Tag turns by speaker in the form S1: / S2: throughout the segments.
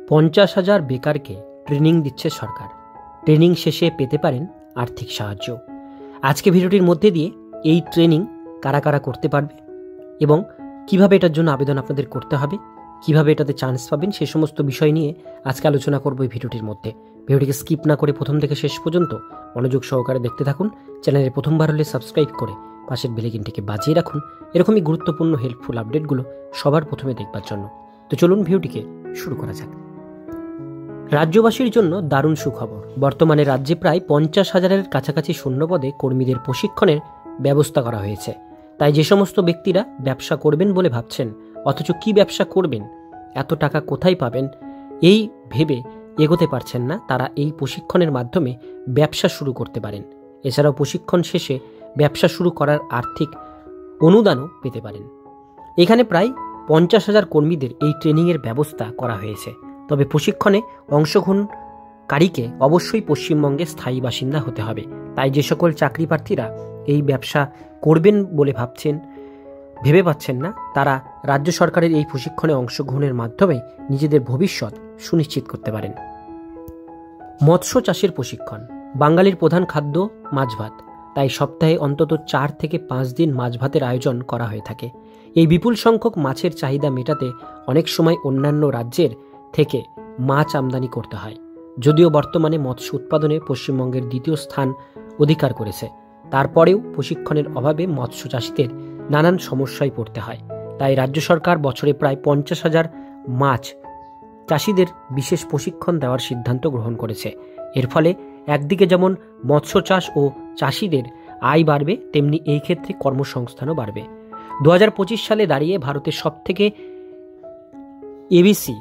S1: 50,000 বেকারকে training দিচ্ছে সরকার। Training শেষে পেতে পারেন আর্থিক সাহায্য। আজকে ভিডিওটির মধ্যে দিয়ে এই ট্রেনিং কারা কারা করতে পারবে এবং কিভাবে এটার জন্য আবেদন আপনাদের করতে হবে, কিভাবে এটাতে চান্স পাবেন, সে সমস্ত বিষয় নিয়ে আজকে আলোচনা করব এই ভিডিওটির মধ্যে। ভিডিওটিকে স্কিপ না করে প্রথম থেকে শেষ পর্যন্ত মনোযোগ সহকারে দেখতে থাকুন। চ্যানেলে প্রথমবার হলে সাবস্ক্রাইব করে পাশের বেল আইকনটিকে বাজিয়ে রাখুন এরকমই গুরুত্বপূর্ণ হেল্পফুল আপডেটগুলো সবার প্রথমে দেখবার জন্য। তো চলুন ভিডিওটিকে শুরু করা যাক। রাজ্যবাসীর জন্য দারুণ সুখবর। বর্তমানে রাজ্যে প্রায় 50,000-এর কাছাকাছি শূন্যপদে কর্মীদের প্রশিক্ষণের ব্যবস্থা করা হয়েছে। তাই যে সমস্ত ব্যক্তিরা ব্যবসা করবেন বলে ভাবছেন, অথচ কি ব্যবসা করবেন, এত টাকা কোথায় পাবেন, এই ভেবে এগোতে পারছেন না, তারা এই প্রশিক্ষণের মাধ্যমে ব্যবসা শুরু করতে পারেন। এছাড়াও প্রশিক্ষণ শেষে ব্যবসা শুরু করার আর্থিক অনুদানও পেতে পারেন। এখানে প্রায় 50,000 কর্মীদের এই ট্রেনিংয়ের ব্যবস্থা করা হয়েছে। তবে প্রশিক্ষণে অংশগ্রহণকারীকে অবশ্যই পশ্চিমবঙ্গে স্থায়ী বাসিন্দা হতে হবে। তাই যে সকল চাকরি প্রার্থীরা এই ব্যবসা করবেন বলে ভেবে পাচ্ছেন না, তারা রাজ্য সরকারের এই প্রশিক্ষণে অংশগ্রহণের মাধ্যমে নিজেদের ভবিষ্যৎ সুনিশ্চিত করতে পারেন। মৎস্য চাষের প্রশিক্ষণ। বাঙালির প্রধান খাদ্য মাছ ভাত, তাই সপ্তাহে অন্তত 4 থেকে 5 দিন মাছ ভাতের আয়োজন করা হয়ে থাকে। এই বিপুল সংখ্যক মাছের চাহিদা মেটাতে অনেক সময় অন্যান্য রাজ্যের থেকে মাছ আমদানি করতে হয়। যদিও বর্তমানে মৎস্য উৎপাদনে পশ্চিমবঙ্গের দ্বিতীয় স্থান অধিকার করেছে, তারপরেও প্রশিক্ষণের অভাবে মৎস্য চাষিদের নানান সমস্যায় পড়তে হয়। তাই রাজ্য সরকার বছরে প্রায় 50,000 মাছ চাষিদের বিশেষ প্রশিক্ষণ দেওয়ার সিদ্ধান্ত গ্রহণ করেছে। এর ফলে একদিকে যেমন মৎস্য চাষ ও চাষিদের আয় বাড়বে, তেমনি এই ক্ষেত্রে কর্মসংস্থানও বাড়বে। 2025 সালে দাঁড়িয়ে ভারতের সবথেকে এবিসি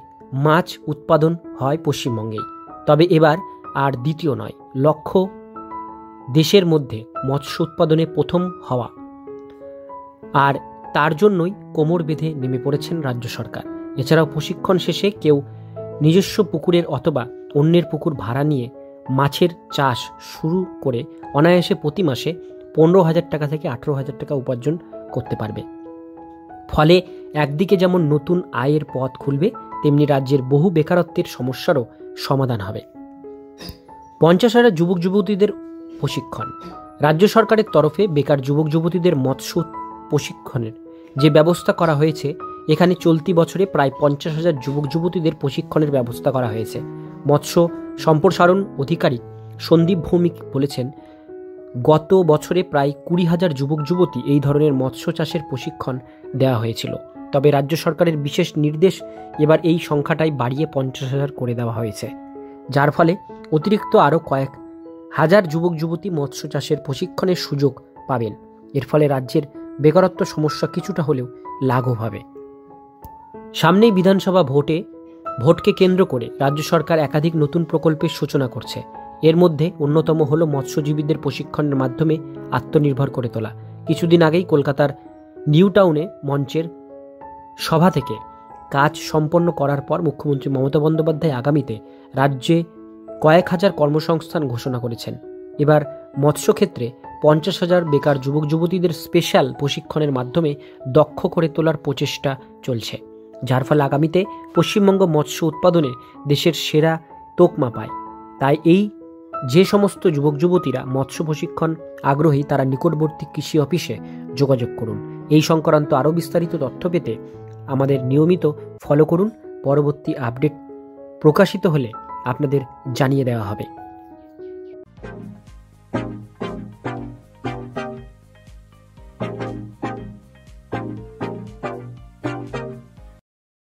S1: মাছ উৎপাদন হয় পশ্চিমবঙ্গেই। তবে এবার আর দ্বিতীয় নয়, লক্ষ্য দেশের মধ্যে মৎস্য উৎপাদনে প্রথম হওয়া। আর তার জন্যই কোমর বেঁধে নেমে পড়েছেন রাজ্য সরকার। এছাড়াও প্রশিক্ষণ শেষে কেউ নিজস্ব পুকুরের অথবা অন্যের পুকুর ভাড়া নিয়ে মাছের চাষ শুরু করে অনায়াসে প্রতি মাসে 15,000 টাকা থেকে 18,000 টাকা উপার্জন করতে পারবে। ফলে একদিকে যেমন নতুন আয়ের পথ খুলবে, তেমনি রাজ্যের বহু বেকারত্বের সমস্যারও সমাধান হবে। 50,000 যুবক যুবতীদের প্রশিক্ষণ। রাজ্য সরকারের তরফে বেকার যুবক যুবতীদের মৎস্য প্রশিক্ষণের যে ব্যবস্থা করা হয়েছে, এখানে চলতি বছরে প্রায় 50,000 যুবক যুবতীদের প্রশিক্ষণের ব্যবস্থা করা হয়েছে। মৎস্য সম্প্রসারণ অধিকারী সন্দীপ ভৌমিক বলেছেন, গত বছরে প্রায় 20,000 যুবক যুবতী এই ধরনের মৎস্য চাষের প্রশিক্ষণ দেওয়া হয়েছিল। তবে রাজ্য সরকারের বিশেষ নির্দেশ এবার এই সংখ্যাটাই বাড়িয়ে 50,000 করে দেওয়া হয়েছে, যার ফলে অতিরিক্ত আরও কয়েক হাজার যুবক যুবতী মৎস্য চাষের প্রশিক্ষণের সুযোগ পাবেন। এর ফলে রাজ্যের বেকারত্ব সমস্যা কিছুটা হলেও লাঘব হবে। সামনেই বিধানসভা ভোটকে কেন্দ্র করে রাজ্য সরকার একাধিক নতুন প্রকল্পের সূচনা করছে। এর মধ্যে অন্যতম হল মৎস্যজীবীদের প্রশিক্ষণের মাধ্যমে আত্মনির্ভর করে তোলা। কিছুদিন আগেই কলকাতার নিউ টাউনে মঞ্চের সভা থেকে কাজ সম্পন্ন করার পর মুখ্যমন্ত্রী মমতা বন্দ্যোপাধ্যায় আগামীতে রাজ্যে কয়েক হাজার কর্মসংস্থান ঘোষণা করেছেন। এবার মৎস্যক্ষেত্রে 50,000 বেকার যুবক যুবতীদের স্পেশাল প্রশিক্ষণের মাধ্যমে দক্ষ করে তোলার প্রচেষ্টা চলছে, যার ফলে আগামীতে পশ্চিমবঙ্গ মৎস্য উৎপাদনে দেশের সেরা তকমা পায়। তাই এই যে সমস্ত যুবক যুবতীরা মৎস্য প্রশিক্ষণ আগ্রহী, তারা নিকটবর্তী কৃষি অফিসে যোগাযোগ করুন। এই সংক্রান্ত আরও বিস্তারিত তথ্য পেতে আমাদের নিয়মিত ফলো করুন। পরবর্তী আপডেট প্রকাশিত হলে আপনাদের জানিয়ে দেওয়া হবে।